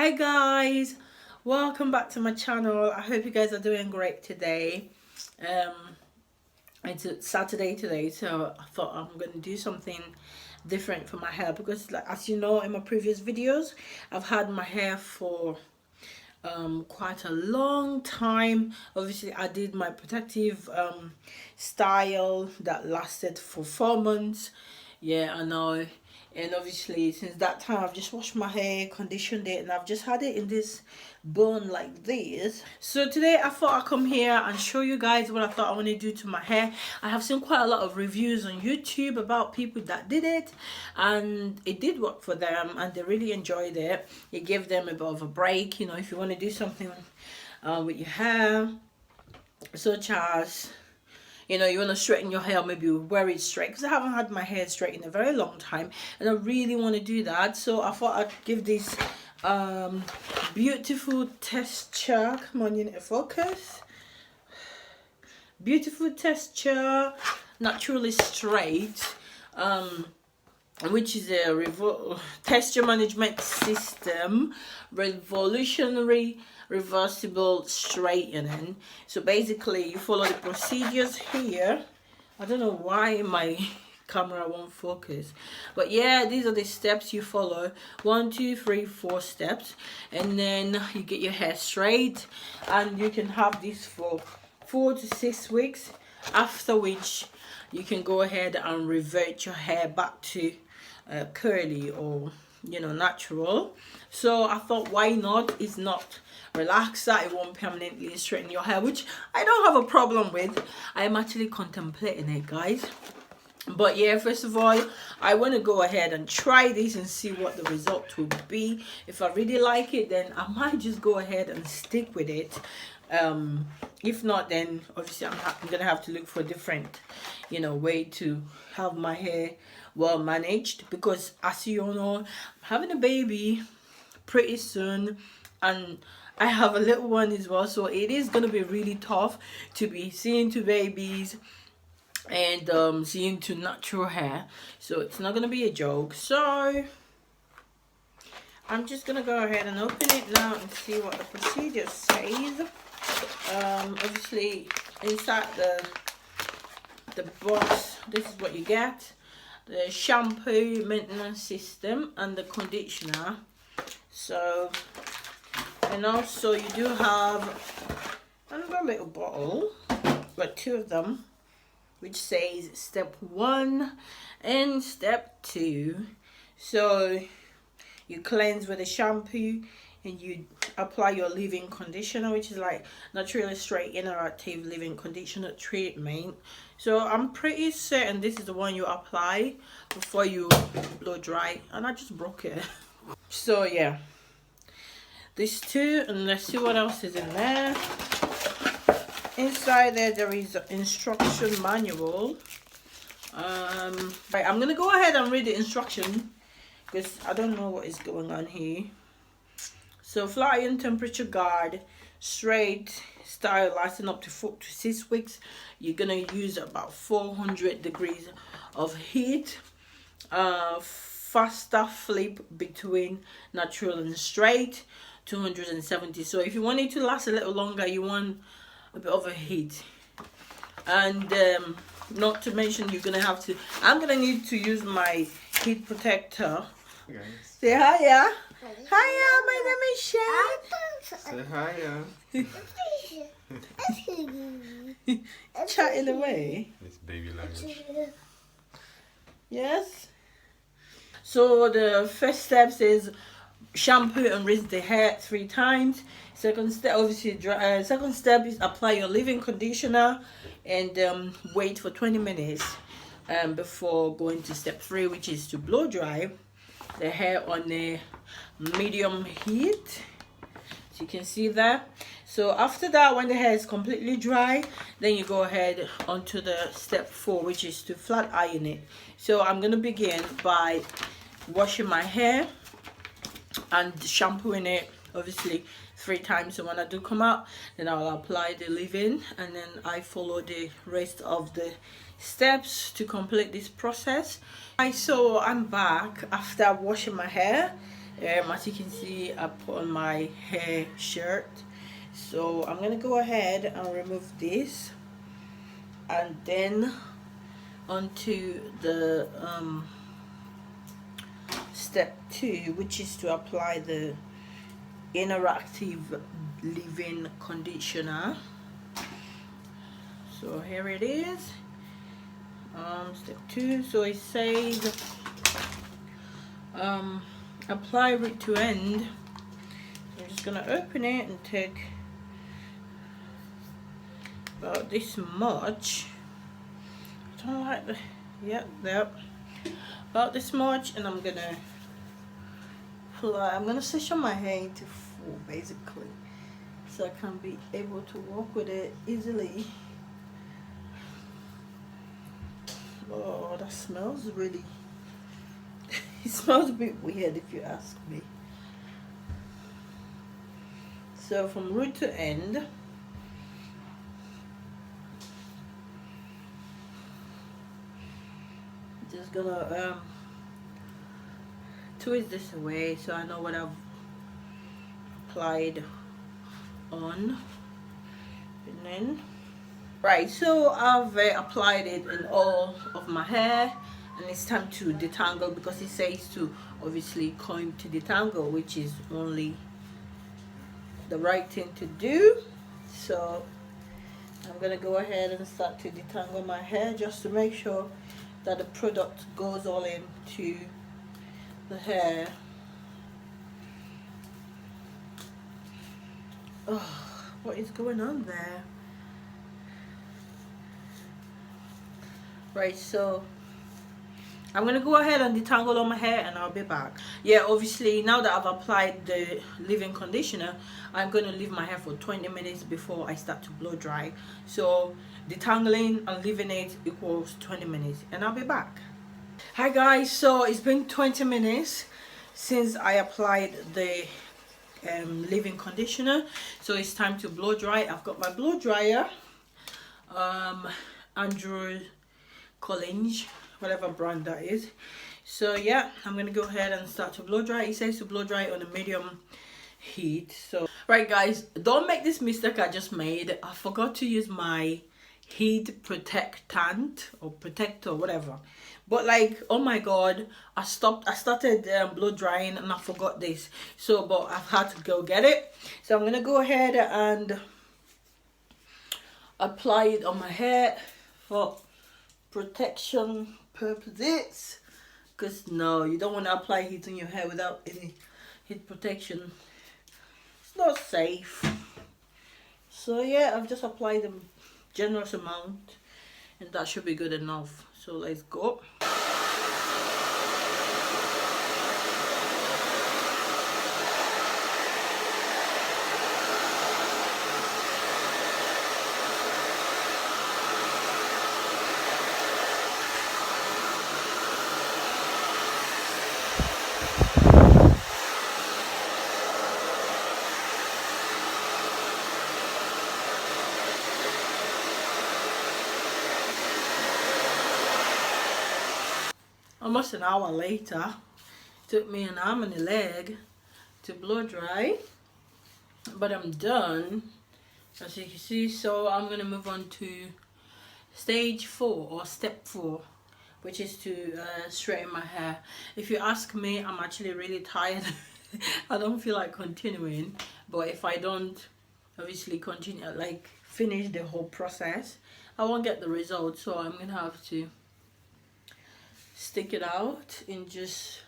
Hi guys, welcome back to my channel. I hope you guys are doing great today. It's Saturday today, so I thought I'm gonna do something different for my hair because, like, as you know, in my previous videos I've had my hair for quite a long time. Obviously I did my protective style that lasted for 4 months. Yeah, I know. And obviously since that time I've just washed my hair, conditioned it, and I've just had it in this bun like this. So today I thought I'd come here and show you guys what I thought I want to do to my hair. I have seen quite a lot of reviews on YouTube about people that did it, and it did work for them and they really enjoyed it. It gave them a bit of a break, you know, if you want to do something with your hair, such as, you know, you want to straighten your hair, maybe wear it straight, because I haven't had my hair straight in a very long time and I really want to do that. So I thought I'd give this beautiful texture, come on, you need to focus, beautiful texture, naturally straight, which is a texture management system, revolutionary reversible straightening. So basically you follow the procedures here. I don't know why my camera won't focus, but yeah, these are the steps you follow. 1 2 3 4 steps, and then you get your hair straight, and you can have this for 4 to 6 weeks, after which you can go ahead and revert your hair back to curly, or, you know, natural. So I thought, why not? It's not relaxer, it won't permanently straighten your hair, which I don't have a problem with. I am actually contemplating it, guys. But yeah, first of all, I want to go ahead and try this and see what the result will be. If I really like it, then I might just go ahead and stick with it. If not, then obviously I'm gonna have to look for a different, you know, way to have my hair well managed, because as you all know, I'm having a baby pretty soon and I have a little one as well, so it is gonna be really tough to be seeing 2 babies and seeing 2 natural hair. So it's not gonna be a joke. So I'm just gonna go ahead and open it now and see what the procedure says. Obviously inside the box, this is what you get: the shampoo maintenance system and the conditioner. So, and also you do have another little bottle, but 2 of them, which says step 1 and step 2. So you cleanse with a shampoo and you apply your leave-in conditioner, which is like naturally straight interactive leave-in conditioner treatment. So I'm pretty certain this is the one you apply before you blow dry, and I just broke it. So yeah, these 2, and let's see what else is in there. Inside there is an instruction manual. Right, I'm gonna go ahead and read the instruction because I don't know what is going on here. So, flat iron temperature guard, straight style, lasting up to 4 to 6 weeks. You're gonna use about 400 degrees of heat. Faster flip between natural and straight, 270. So if you want it to last a little longer, you want a bit of a heat. And not to mention, you're gonna have to, I'm gonna need to use my heat protector. Guys. Say hiya. Hiya, my name is Shay. Say hiya. Chatting away. It's baby language. Yes. So the first step is shampoo and rinse the hair 3 times. Second step, obviously, second step is apply your leave-in conditioner and wait for 20 minutes before going to step 3, which is to blow dry the hair on a medium heat. So you can see that. So after that, when the hair is completely dry, then you go ahead onto the step 4, which is to flat iron it. So I'm gonna begin by washing my hair and shampooing it, obviously 3 times. So when I do come out, then I'll apply the leave-in, and then I follow the rest of the steps to complete this process. So I'm back after washing my hair As you can see, I put on my hair shirt, so I'm gonna go ahead and remove this, and then onto the step 2, which is to apply the interactive leave-in conditioner. So here it is, step 2. So it says apply root to end. So I'm just gonna open it and take about this much. I don't like the, yep, about this much, and I'm gonna apply. I'm gonna section my hair into 4 basically, so I can be able to work with it easily. Oh, that smells really it smells a bit weird if you ask me. So from root to end, just gonna twist this away so I know what I've applied on, and then right, so I've applied it in all of my hair, and it's time to detangle, because it says to obviously comb to detangle, which is only the right thing to do. So I'm gonna go ahead and start to detangle my hair, just to make sure that the product goes all into the hair. Oh, what is going on there? Right, so I'm gonna go ahead and detangle all my hair, and I'll be back. Yeah, obviously now that I've applied the leave-in conditioner, I'm gonna leave my hair for 20 minutes before I start to blow dry. So detangling and leaving it equals 20 minutes, and I'll be back. Hi guys, so it's been 20 minutes since I applied the leave-in conditioner, so it's time to blow dry. I've got my blow dryer, Andrew Collins, whatever brand that is. So yeah, I'm gonna go ahead and start to blow dry. It says to blow dry on a medium heat. So right guys, don't make this mistake I just made. I forgot to use my heat protectant or protector, whatever. But like, oh my god, I started blow drying and I forgot this. So but I've had to go get it. So I'm gonna go ahead and apply it on my hair for protection purposes, because no, you don't want to apply heat on your hair without any heat protection. It's not safe. So yeah, I've just applied a generous amount, and that should be good enough. So let's go. Almost an hour later, it took me an arm and a leg to blow dry, but I'm done, as you can see. So I'm gonna move on to stage 4 or step 4, which is to straighten my hair. If you ask me, I'm actually really tired. I don't feel like continuing, but if I don't obviously continue, like finish the whole process, I won't get the result. So I'm gonna have to stick it out and just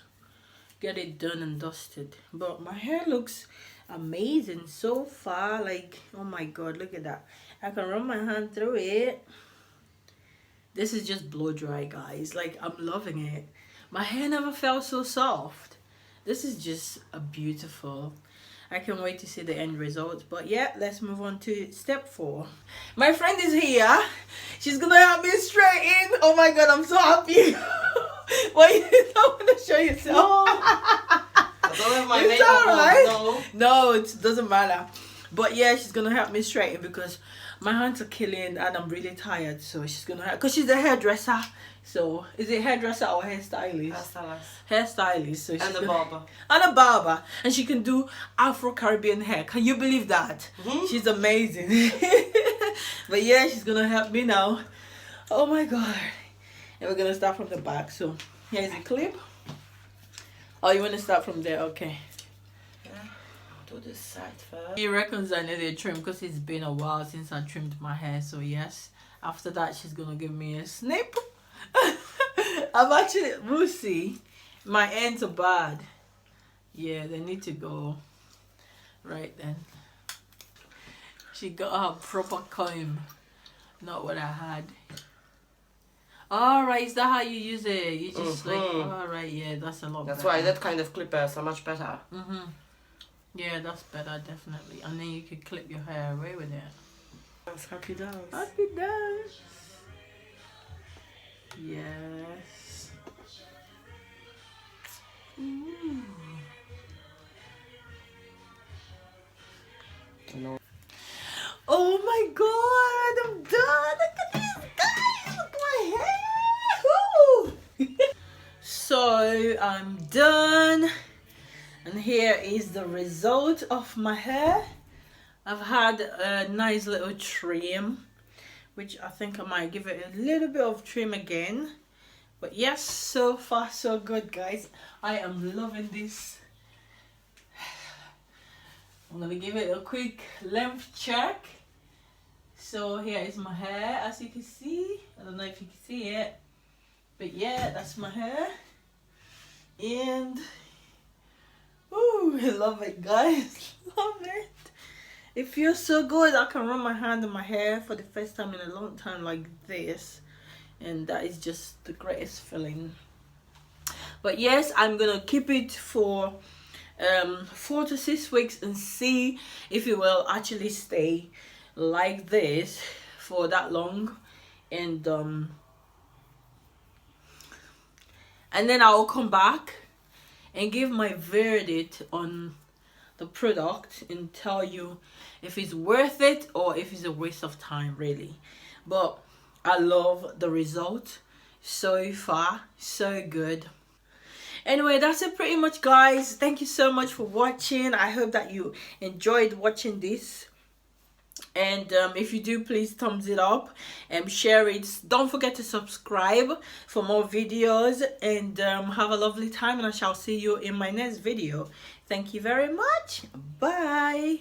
get it done and dusted. But my hair looks amazing so far. Like, oh my god, look at that. I can run my hand through it. This is just blow dry, guys. Like, I'm loving it. My hair never felt so soft. This is just a beautiful. I can't wait to see the end result. But yeah, let's move on to step 4. My friend is here. She's gonna help me straighten. Oh my god, I'm so happy. Why you don't want to show yourself? No. I don't have my It's makeup alright. on. No, it doesn't matter. But yeah, she's gonna help me straighten, because my hands are killing and I'm really tired, so she's gonna, because she's a hairdresser. So is it hairdresser or hairstylist? Hairstylist. So she's And a barber. And a barber, and she can do Afro-Caribbean hair. Can you believe that? She's amazing. But yeah, she's gonna help me now. Oh my god. And we're gonna start from the back. So here's the clip. Oh, you want to start from there? Okay. Do this side first. He reckons I need a trim because it's been a while since I trimmed my hair. So yes, after that she's gonna give me a snip. I'm actually, we'll see. My ends are bad. Yeah, they need to go. Right then. She got her proper comb. Not what I had. Alright, is that how you use it? You just like, alright, yeah, that's a lot That's better. why that kind of clippers are much better. Yeah, that's better, definitely. And then you can clip your hair away with it. That's happy dance. Happy dance. Yes. Ooh. No. Oh my god, I'm done. Look at this, guys. Look at my hair. Woo. So I'm done. And here is the result of my hair. I've had a nice little trim, which I think I might give it a little bit of trim again. But yes, so far so good, guys. I am loving this. I'm gonna give it a quick length check. So here is my hair, as you can see. I don't know if you can see it, but yeah, that's my hair. And ooh, I love it, guys. Love it. It feels so good. I can run my hand in my hair for the first time in a long time like this, and that is just the greatest feeling. But yes, I'm gonna keep it for 4 to 6 weeks and see if it will actually stay like this for that long. And then I'll come back and give my verdict on the product and tell you if it's worth it or if it's a waste of time, really. But I love the result so far, so good. Anyway, that's it pretty much, guys. Thank you so much for watching. I hope that you enjoyed watching this. And if you do, please thumbs it up and share it. Don't forget to subscribe for more videos, and have a lovely time, and I shall see you in my next video. Thank you very much. Bye.